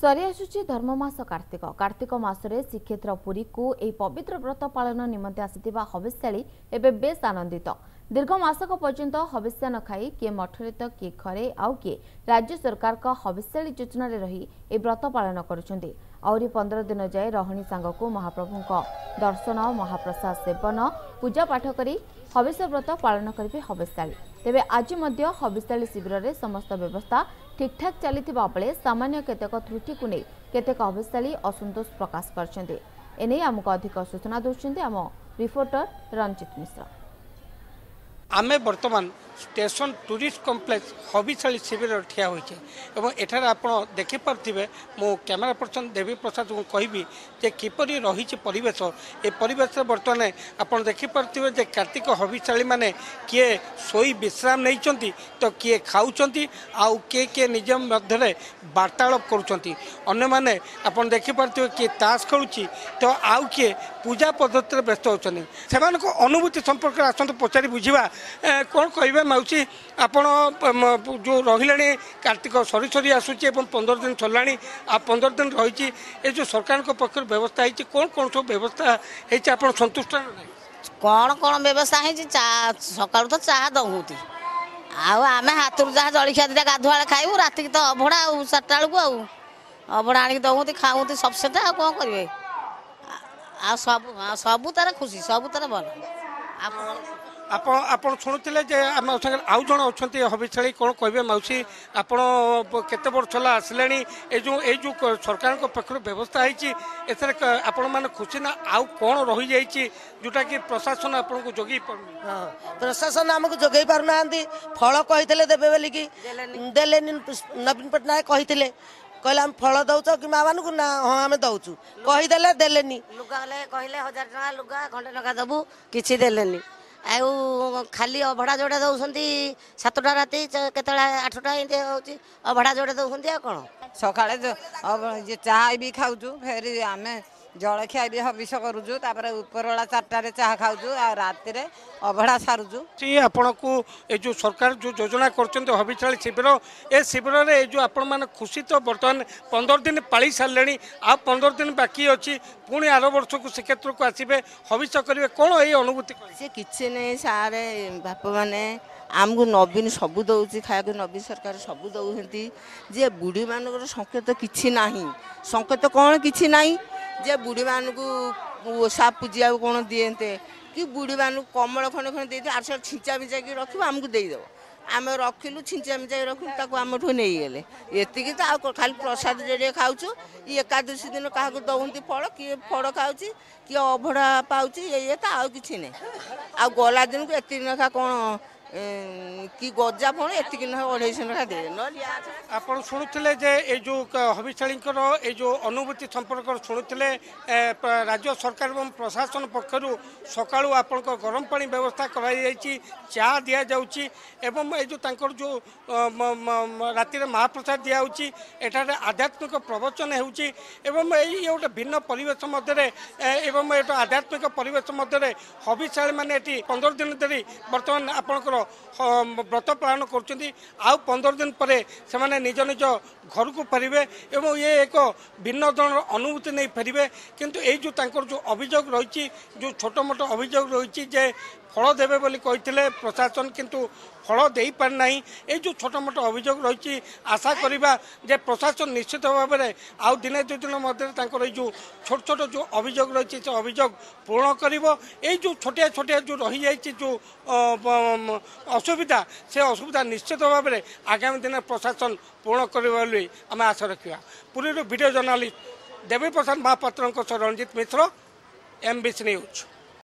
सरी आसुची धर्ममास कार्तिक कार्तिक मासरे श्रीक्षेत्र पुरी को एक पवित्र व्रत पालन निमंते आसिथिबा हविष्याली एबे बेस आनंदित। दीर्घ मासक पर्यंत हविष्या न खाई किए मठरे तो किए घरे आउ किए राज्य सरकार का हविष्याली योजना रही ए व्रत पालन करुछन्ति। आउरी 15 दिन जाए रहणी सांगकु महाप्रभु दर्शन महाप्रसाद सेवन पूजा पाठ करी हविष्य व्रत पालन करिबे हविष्याली। तेबे आज मध्य हविष्याली शिविर रे समस्त व्यवस्था ठीक ठाक चलिथिबा बेले सामान्य केतेक त्रुटि को नहीं केतेक हविष्याली असंतोष प्रकाश करछन्ति। एने आमको अधिक सूचना दउछन्ति आम रिपोर्टर रंजित मिश्र। आमे वर्तमान स्टेशन टूरिस्ट कॉम्प्लेक्स हविशाली शिविर ठिया होइछे एवं एठार आपण देखि पारथिबे मो कैमरा पर्सन देवी प्रसाद को कहबी जे किपरि रहिछि परिवेश ए परिवेश वर्तमान आपण देखि पारथिबे जे कार्तिक हविशाली माने किए सोई विश्राम नैचंती तो किए खाउचंती आउ के निज मध्यरे वार्तालाप करूचंती अन्य माने आपण देखि पारथिबे कि ताश खेलुछि तो आउ के पूजा पद्धति रे व्यस्त होचनी सेमानको अनुभूति संपर्क आसंत पचारि बुझिबा कौन कह माउसी आपण जो रही कार्तिक सरी सरी आसूची 15 दिन चलला आ 15 दिन रही जो सरकार पक्ष व्यवस्था है कौन कौन सब व्यवस्था है संतुष्ट कौन कौन व्यवस्था है सकाल तो चाह दौती आम हाथ जहाँ जलिया दिटा गाधुआ खाइबू राति तो अभड़ा 7टा बेलू अभड़ा आनिक दौती खाऊती सबसेटा कौन करेंगे सबू तार खुशी सबू तार भल आपण शुणुले आम आउ जन अच्छा हविशाली कौन कहे मौसी आपण केते वर्ष है आसिले जो सरकार पक्ष व्यवस्था है आपण मैंने खुशी ना आउ कौन रही जाइए जोटा कि प्रशासन आपन को जोगी प्रशासन आमको जोगे पारना फल कही देवे बोलिकी देले नवीन पट्टनायक कही कहले आम फल दौच कि माँ मान को ना हाँ आम दौचु कहीदेले देलेनी लुगा कहले 1000 टका लुगा घंटे टका दबू किसी देलेनी आउ खाली अभड़ा जोड़ा दौरान 7टा राति केतला 8टा एमती होची अभड़ा जोड़ा दौरान कौन सकाଳେ चाह भी खाऊ फेर आम जलखिया भी हविष करुचु उपरला 4टारे चाह खाऊ राति अभड़ा सारुचु आपण को ये जो सरकार जो योजना कर हविशाली शिविर ए शिविर रे जो आपण मैंने खुशी तो बर्तमान 15 दिन पाली सारे आ 15 दिन बाकी अच्छी पुणी आर वर्ष को श्रीक्षेत्र को आसबे हविष करेंगे कौन ये अनुभूति से किसी नहीं सारे बाप मैंने आमको नवीन सबू दौर खाया नवीन सरकार सबू दौरान जे बुढ़ी मान संकेत किसी ना संकेत कौन किसी ना जे बुढ़ी मान को ओषा पूजा कौन दिए कि बुढ़ी मान कमल खंडे खंडे दे आर छिंचा मिचा कि रखो आमको देदेव आम रखिलु छिंचा मिचा रखिलु आम नहीं गले ये तो खाली प्रसाद जरिए खाऊ एकादशी दिन क्या दौंती फल किए फल खाऊ किए अभड़ा पाँच ये तो आउ कि नहीं आ गला दिन को एति नखा कौन कि गजा फण एति ना 250 टका दे आपण शुणुले जे ए जो हविशाली ए जो अनुभूति संपर्क शुणुले राज्य सरकार एवं प्रशासन पक्षर सकाळू आपण गरम पानी व्यवस्था कराई चा दि जाऊँगी एवं ए जो तांकर जो राति महाप्रसाद दिखाई एठारे आध्यात्मिक प्रवचन होउची एवं ये गोटे भिन्न परिवेश मध्य एवं ये आध्यात्मिक परिवेश मध्य हविशाली माने 15 दिन धरी बर्तमान आपणकर व्रत पालन कर 15 दिन पर से माने निज निज घर को फेरबे एवं ये एक भिन्न धरण अनुभूति नहीं फेरबे किंतु ये जो तांकर जो अभियोग रही जो छोट मोट अभियोग रही जे फल देवे बोली कही प्रशासन किंतु फल दे पारना ये जो छोट मोट अभियोग रही आशा करवा जे प्रशासन निश्चित भाव में आउ दिने 2 दिन मध्य जो छोट छोट जो अभियोग रही से अभियोग पूर्ण कर जो छोटिया छोटिया जो रही जाइए जो असुविधा से असुविधा निश्चित भाव में आगामी दिन प्रशासन पूर्ण कर आम आशा रखा पुरी वीडियो जर्नालीस्ट देवी प्रसाद महापात्र रंजित मिश्र MBC न्यूज।